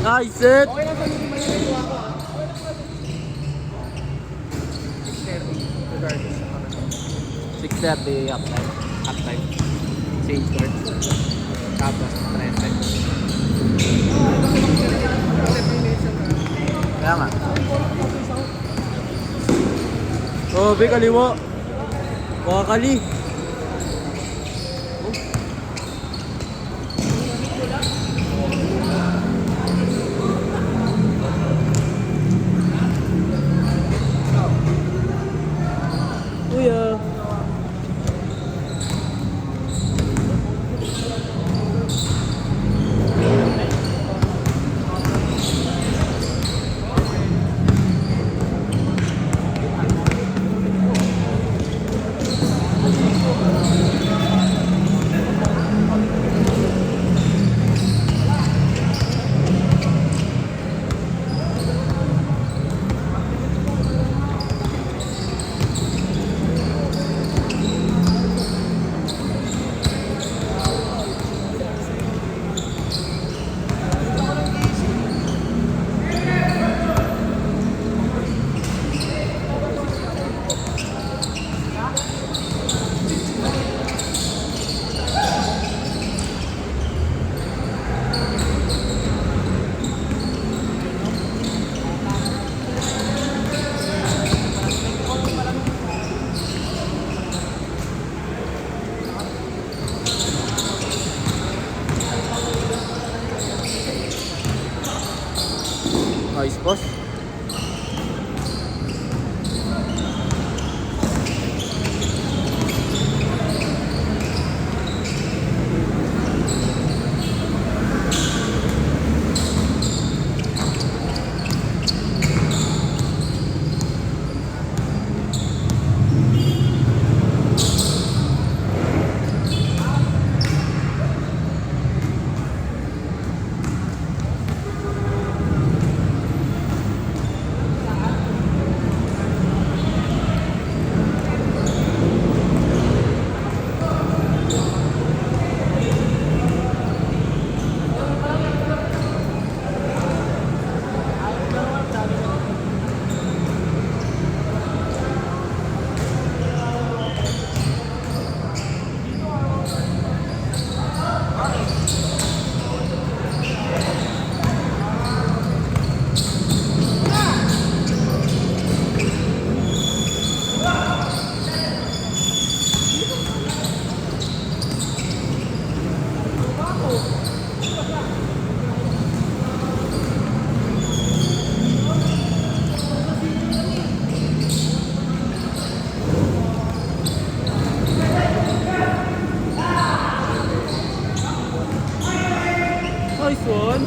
Nice set! Okay lang sa hindi maliliwa ko ah. 6:30 regardless sa kapatid. 6:30 uptime. Uptime. Same court. Tapos 13. Kaya nga. Oh, be kaliwa. Wakakali. Kuya. Ayos, boss. Nice one.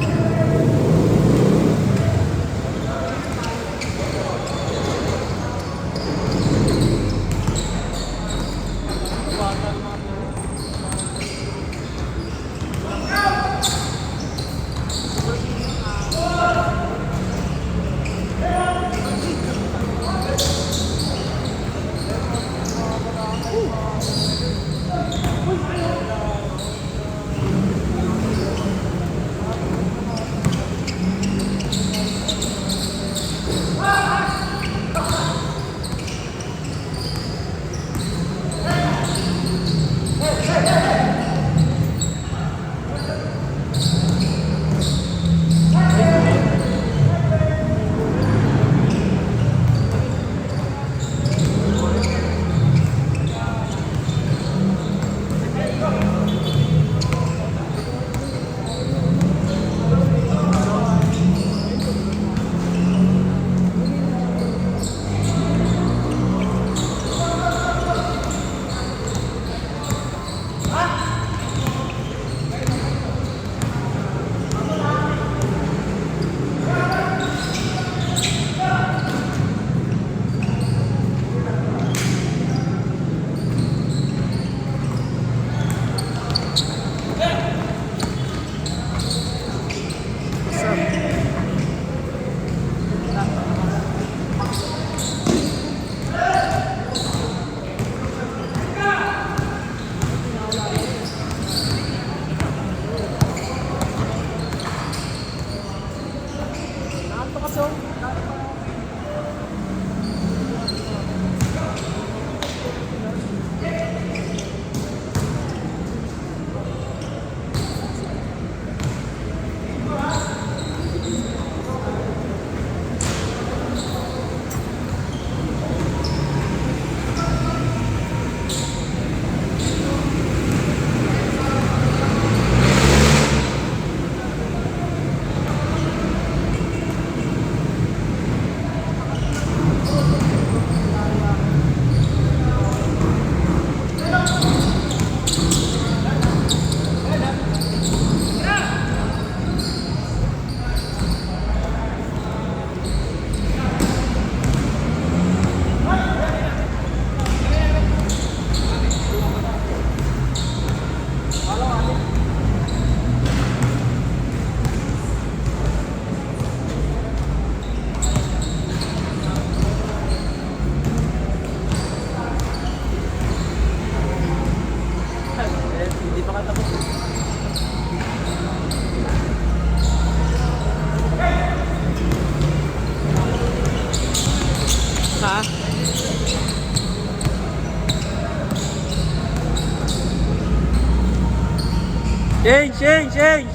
Change, change, change!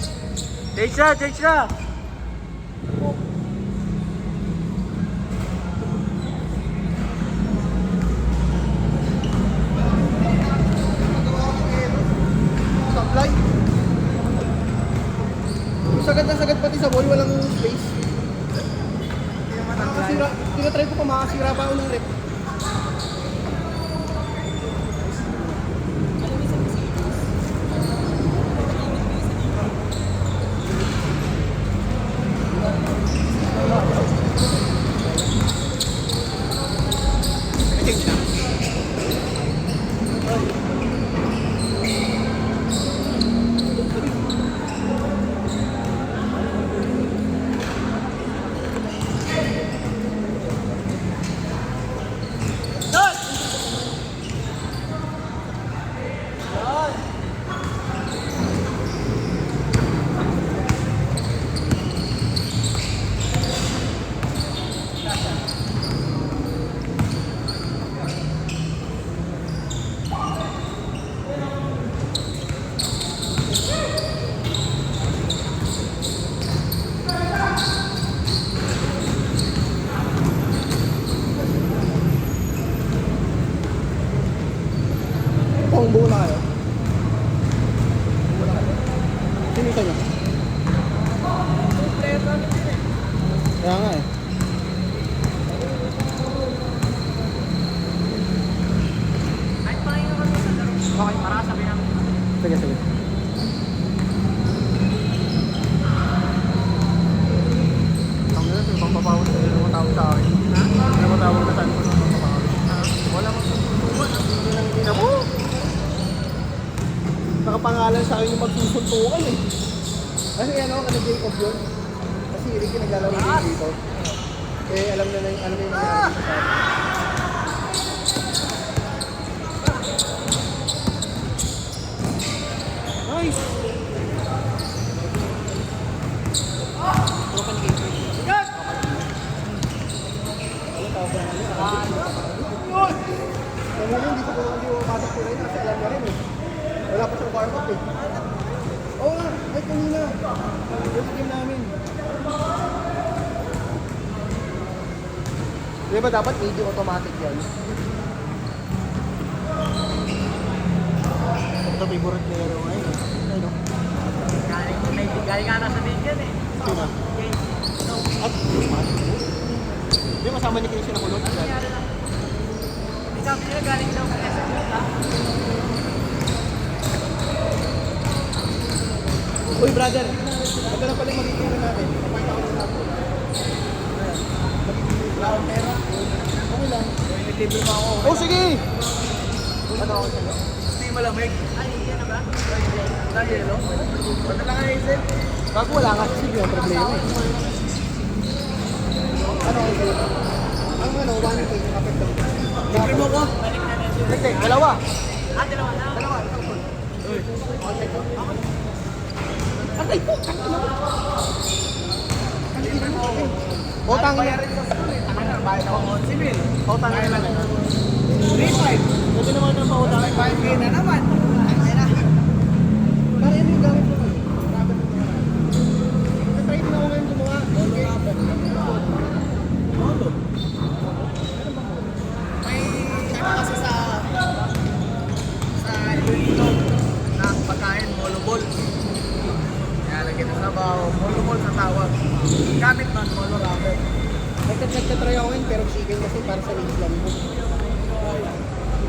Change na, change na! Supply. Sagad na sagad pati sa boy, walang space. Makakasira, tinatry ko pa makasira pa ako ng rep. Kung buo na kayo. Buo na kayo. Sinita nyo. Kaya nga eh. Okay, para sabi namin. Sige, sige. Ang gano'n, yung pampapawag na yung matawag sa akin. Yung matawag na saan ko ng pampapawag. Wala mo sa tuwan. Hindi na mo. Nakapangalan sa akin yung magsusuntukan eh. Kasi ano, Jacob yun. Kasi Ricky naglalaro din dito. Eh, alam na yung nangyari sa akin. Nice! Broken game. Good! Ano tawag na niya? Yun! Kaya nga hindi ko pasok ko rin kasi alam niya rin eh. Wala pa siyang warm-up eh. Oo nga, ay kanina. First game namin. Di ba dapat medyo automatic yan? Ito favorite player ko ngayon. Ano? Galing nga nasa din yan eh. Sino? At? Di masama ni Casey na kulot? Sabi nila galing daw sa SM. Uy brother, ito na pala yung magiging natin. Kapag ako na natin. Brown pera. Okay lang. Libre mo ako. Oh sige! Ano ako sa'yo? Hindi malamig. Ay, hindi na ba? Dahil yelo? Ba't lang nga isip? Bago wala nga kasi yung problema eh. Ano ako sa'yo? Ang ano, 1K yung kapit daw. Libre mo ko. Hindi, dalawa. Dalawa na. Dalawa, isang full. Okay ko. Atay po! Libre mo ako. Utang Bayar na. rin sa school eh. Tangan na, bayad ako. Civil. Utang na lang. 3-5. Pwede naman ng pautang. 5K na naman. Ay na. Para yun yung gamit ko. Nag-try din ako ngayon gumawa. May ano kasi sa Iloilo na pagkain, molobol. Kaya lagyan ng sabaw, molobol sa tawag. Gamit nun, molo ramen. Nagtatry ako ngayon pero chicken kasi para sa league lang ko.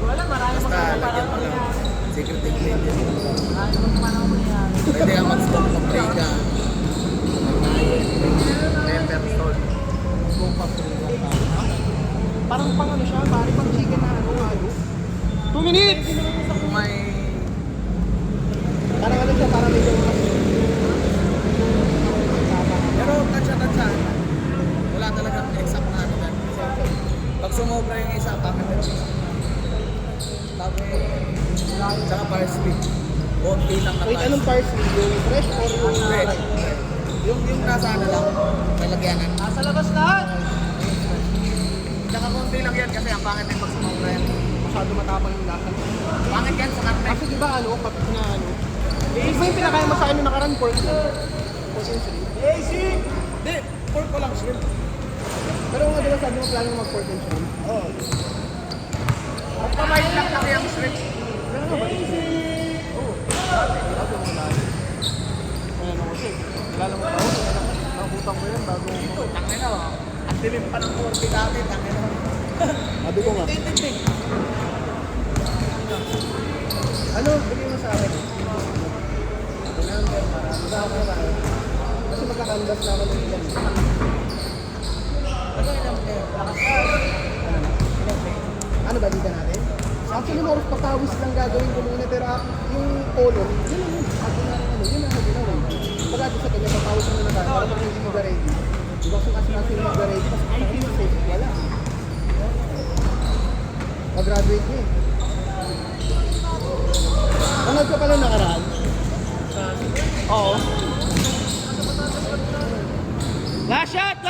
Wala, marami Basta lagyan mo lang secret ingredient. Pwede kang mag-stop paprika, pepper, salt. Parang pang ano siya, bari pang chicken na ano halo. 2 minutes! Kung may Parang ano siya, parang medyo pero tansya, wala talagang exact na ano yan. Pag sumobra yung isa, pangit yung isa. Tapos, tsaka parsley. Konti lang na wait, anong parsley? Yung fresh or yung Red. Yung nasa ano lang, may lagyanan. Nasa labas lahat. Tsaka konti lang yan kasi ang pangit yung pag sumobra yan. masyado matapang yung lasa. Pangit yan sa karne. Kasi di ba ano, kapit na ano, Ito yung pinakain mo sa akin nung nakaraan, pork yun. Pork yung shrimp. Hindi, pork ko lang shrimp. Pero nga diba sabi mo plano mo mag-pork and shrimp? Oo. Magpamahit lang kasi ang shrimp. Kaya nga ba? Oo. Bago mo na. Ayan ako siya. Kilala mo ba ako? Nakabutang ko yan bago mo. Tangin na, Ang dilim pa ng 40 dati, tangin na. Sabi ko nga. Tintinting. Ano? Bigay mo sa akin. Number para. Mag-ako na. Kasi magkakandas na ako ng ilan. Ano yung number? Ano ba dito natin? Actually, more of patawis lang gagawin ko muna. Pero yung polo, yun lang yun. Sabi na rin ano, yun ang sabi na rin. Pagkati sa kanya, patawis mo na tayo. Para pag hindi mo ready. Di ba kung kasi yung hindi ready, kasi kung hindi safe, wala. Pag-graduate niya eh. Nanood ka pala nakaraan? Oo. Last shot!